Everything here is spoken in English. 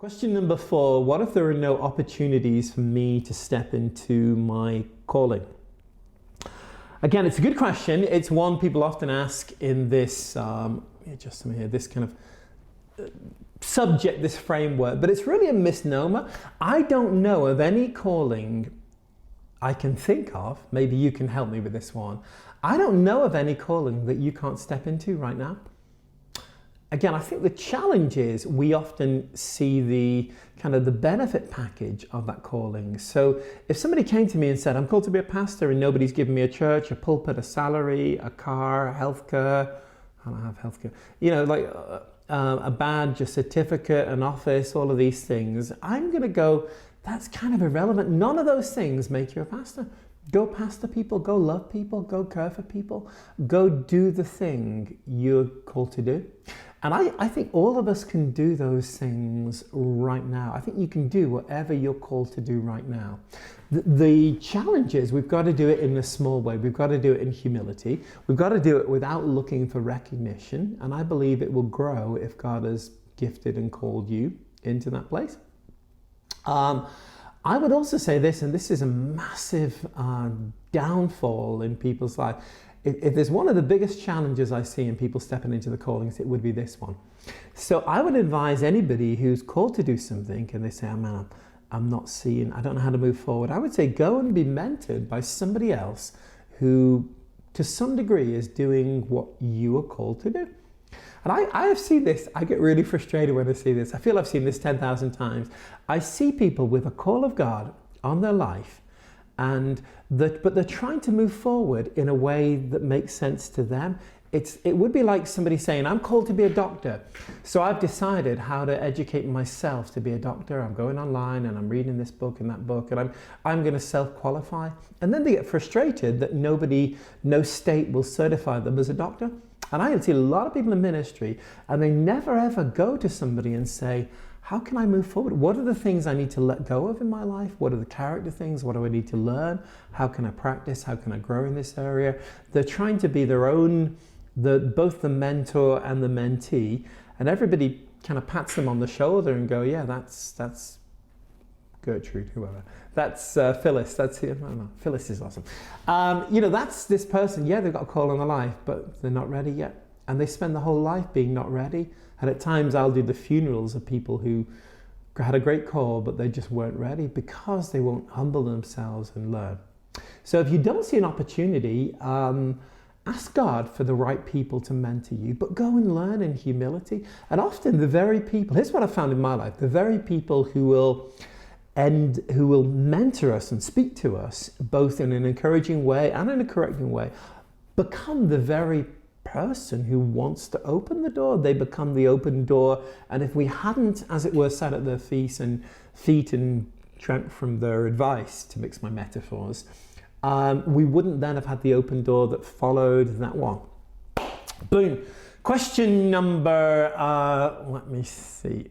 Question number 4, what if there are no opportunities for me to step into my calling? Again, it's a good question. It's one people often ask in this, this kind of subject, this framework, but it's really a misnomer. I don't know of any calling I can think of. Maybe you can help me with this one. I don't know of any calling that you can't step into right now. Again, I think the challenge is we often see the kind of the benefit package of that calling. So if somebody came to me and said, I'm called to be a pastor and nobody's given me a church, a pulpit, a salary, a car, healthcare, I don't have healthcare, like a badge, a certificate, an office, all of these things, I'm going to go, that's kind of irrelevant. None of those things make you a pastor. Go pastor people, go love people, go care for people, go do the thing you're called to do. And I think all of us can do those things right now. I think you can do whatever you're called to do right now. The challenge is we've got to do it in a small way. We've got to do it in humility. We've got to do it without looking for recognition. And I believe it will grow if God has gifted and called you into that place. I would also say this, and this is a massive downfall in people's life. If there's one of the biggest challenges I see in people stepping into the callings, it would be this one. So I would advise anybody who's called to do something and they say, oh, I'm not seeing, I don't know how to move forward. I would say go and be mentored by somebody else who to some degree is doing what you are called to do. And I have seen this, I get really frustrated when I see this. I feel I've seen this 10,000 times. I see people with a call of God on their life, but they're trying to move forward in a way that makes sense to them. It would be like somebody saying, I'm called to be a doctor. So I've decided how to educate myself to be a doctor. I'm going online and I'm reading this book and that book, and I'm going to self-qualify. And then they get frustrated that no state will certify them as a doctor. And I see a lot of people in ministry and they never ever go to somebody and say, how can I move forward? What are the things I need to let go of in my life? What are the character things? What do I need to learn? How can I practice? How can I grow in this area? They're trying to be their own, both the mentor and the mentee, and everybody kind of pats them on the shoulder and go, yeah, that's Gertrude, whoever. That's Phyllis, that's him. I don't know. Phyllis is awesome. That's this person. Yeah, they've got a call on their life, but they're not ready yet. And they spend the whole life being not ready. And at times I'll do the funerals of people who had a great call, but they just weren't ready because they won't humble themselves and learn. So if you don't see an opportunity, ask God for the right people to mentor you, but go and learn in humility. And often the very people, here's what I found in my life, the very people who will mentor us and speak to us, both in an encouraging way and in a correcting way, become the very person who wants to open the door. They become the open door. And if we hadn't, as it were, sat at their feet and drank from their advice, to mix my metaphors, we wouldn't then have had the open door that followed that one. Boom. Question number, let me see.